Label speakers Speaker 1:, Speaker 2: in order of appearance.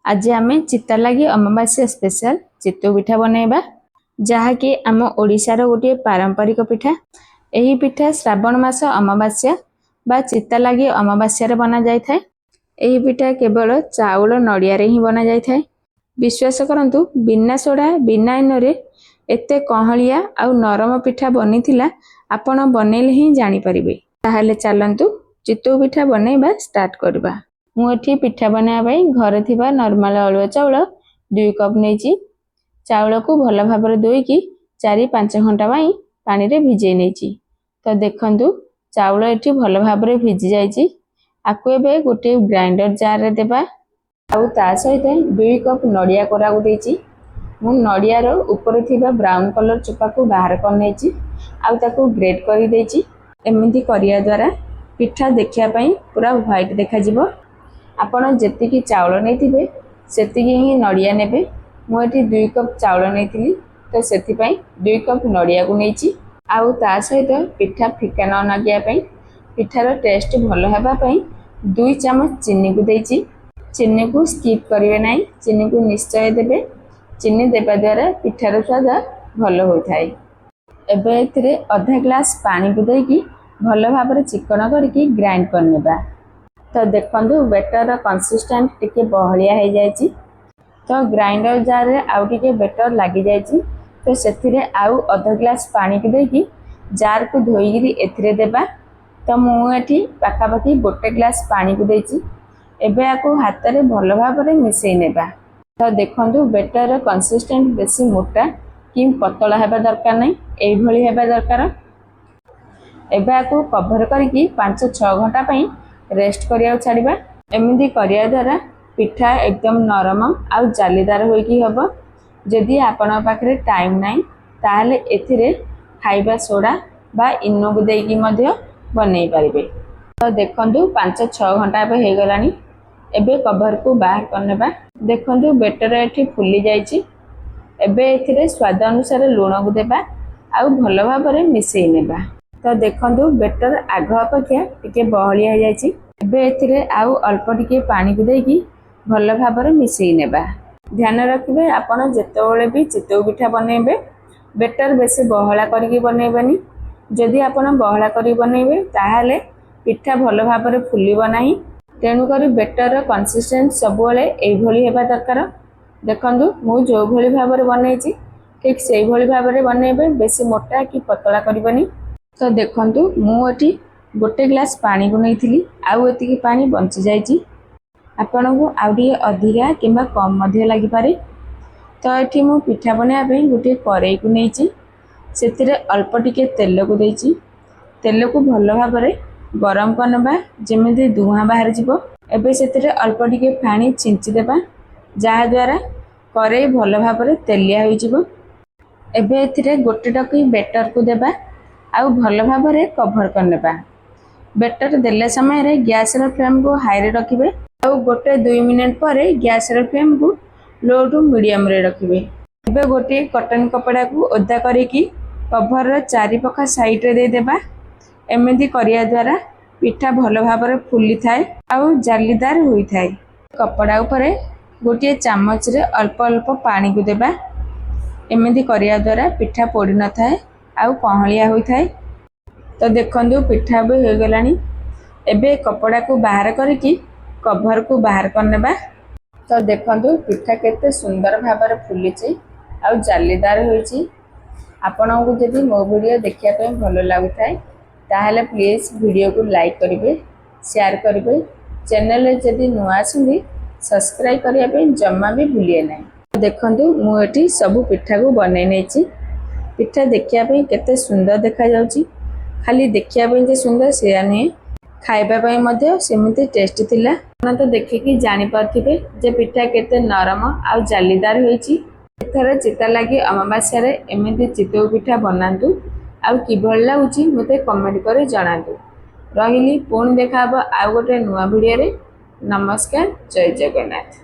Speaker 1: आज आम चिता लगी अमावास्या स्पेशल चितौ पिठा बनैबा जहाँकि आम ओडिशार गोटे पारंपरिक पिठा। यही पिठा श्रावण मास अमावास्या बा चिता लगी अमावास्या बना जाय थाए। यही पिठा केवल चाउल नड़िया रे ही बना जाय थाए। विश्वास करंतु बिना सोडा बिना इनरे एते कहलिया आउ नरम पिठा बनीथिला आपण बनेले ही जानि परिबे। ताहाले चलंतु चितौ पिठा बनैबा स्टार्ट करबा। मु एठी पिठा बनाया भाई घरे थिबा नॉर्मल अळुआ चाउल 2 कप नेची। चाउल को भल भाबरे धोई की 4-5 घंटा पाई पानी रे भिजे नेची। तो देखंतु चाउल एठी भल भाबरे भिजी जायची। आकु एबे गोटे ग्राइंडर जार रे देबा। आउ ता सहित 2 कप नडिया कोरा को देची। मु नडिया रो ऊपर थिबा ब्राउन कलर चोपा को बाहर कर नेची। आउ ताको ग्रेट करी देची। एमिति करिया द्वारा पिठा देखिया पई पूरा व्हाइट देखा जिवो। आपण जेतिकी चाउल नैथिबे सेतिकी ही नडिया नेबे। मु एठी 2 कप चाउल नैथिली तो सेति पई 2 कप नडिया को नेची। आउ ता सहित पिठा फिका न नागिया पई पिठार टेस्ट भलो हेबा पई 2 चम्मच चीनी को देची। चीनी को स्किप करिवे नाही, चीनी को निश्चय देबे। चीनी देबा द्वारा पिठार स्वाद भलो होय थाए। एबे एथिरे आधा ग्लास पानी को देकी भलो भाबरे चिकन करके ग्राइंड करनेबा। तो देखंतु बेटर कंसिस्टेंट टिके बहलिया हो जायची। तो ग्राइंडर जार रे आउ टिके बेटर लागी जायची। तो सेथिरे आउ आधा ग्लास पानी को देकी जार को धोईगिरी एथिरे देबा। तो मु एठी पाखापाखी 1 ग्लास पानी को देची। एबे आको हाथ रे भलो भाबरे मिसई नेबा। तो देखंतु बेटर कंसिस्टेंट बेसी मोटा कि पतला हेबा दरकार नै, एई भली हेबा दरकार। एबे आको कवर करके 5-6 घंटा पई रेस्ट करिया छाड़िबा। एमिति करिया द्वारा पिठा एकदम नरम आउ जालीदार होई की हबो। जदि आपण पाखरे टाइम नाही ताहाले एथिरे खाइबा सोडा बा इनो को देकी मध्य बनै परिबे। तो देखंतु 5-6 घंटा पे हे गलानी। एबे कवर को बाहर करनेबा। देखंतु बेटर एठी फुली जायची। एबे एथिरे स्वाद अनुसार लूण को देबा आउ भलो भाबरे मिसई नेबा। तो देखंतु बेटर आग अपेक्षा टिके बहलिया जायची। एबे एथिरे आउ अल्प टिके पानी को देकी भलो भाबरे मिसई नेबा। ध्यान रखिबे आपण जेतेबेले भी चितौ पिठा बनेबे बेटर बेसी बहला करके बनेबनी। जदि आपण बहला करी बनेबे ताहाले पिठा भलो भाबरे फुलिबो नाही। तेनु करी बेटर कंसिस्टेंट सबोले एई भली हेबा दरकार। देखंतु मु जो भली भाबरे बनेची ठीक सेई भली भाबरे बनेबे, बेसी मोटा कि पतला करबनी। तो देखंतु मु एठी 1 ग्लास पानी को नैथिली आउ एतिकी पानी बंची जायची। आपण को आउडी अधिका किंबा कम मध्य लागि पारे। तो एठी मु पिठा बनेया पे गोटे करेई को नैची। सेतिरे अल्प टिके तेल को देची। तेल को भलो भाबरे गरम करनबा जेमिति धुआं बाहर जिवो। एबे सेतिरे अल्प टिके पानी छिंची देबा जहा द्वारा करेई भलो भाबरे तेलिया होई जिवो। एबे एथिरे गोटे टकी बेटर को देबा आउ भलो भाबरे कवर करनेबा। बेटर देले समय रे गैस रो फ्लेम को हाई रे रखिबे आउ गोटे 2 मिनिट परे गैस रो फ्लेम को लो टू मीडियम रे रखिबे। एबे गोटे कॉटन कपड़ा को ओदा करिकी कवर रो चारि पखा साइड रे दे देबा। एमिति करिया द्वारा पिठा भलो भाबरे फुली थाए आउ जालीदार होई थाए। कपड़ा ऊपर गोटे चामच रे अल्प अल्प पानी को देबा। एमिति करिया द्वारा पिठा पोड़ी न थाए आउ कहलिया होई थाए। तो देखंतु पिठा भी हो गलानी। एबे कपड़ा को बाहर करके कवर को बाहर करनेबा। तो देखंतु पिठा केते सुंदर भाबरे फुलीची आउ जालीदार होईची। आपनको जदि मो वीडियो देखिया पे भलो लागुथाय ताहाले प्लीज वीडियो को लाइक करिवे, शेयर करिवे। चैनल रे जदि नुआ आछंदी सब्सक्राइब करिया पे जम्मा भी भूलिए नाही। देखंतु मु एठी सब पिठा को बनै नेची। पिठा देखिया पे केते सुंदर देखा जाउची। खाली देखिया पे जे सुंदर सेया नहीं, खाइबा पे मध्य सेमिति टेस्टी थिला। आपण तो देखिकी जानि पारथिबे जे पिठा केते नरम आ जालीदार होईची। एथर चिता लागि अमावास्या रे एमिति चितौ पिठा बनांतु आउ किभल लाଗୁची मते कमेंट करे जणांतु। रहिली पुणी देखाबो आउ गोटे नुआ वीडियो रे। नमस्कार, जय जगन्नाथ।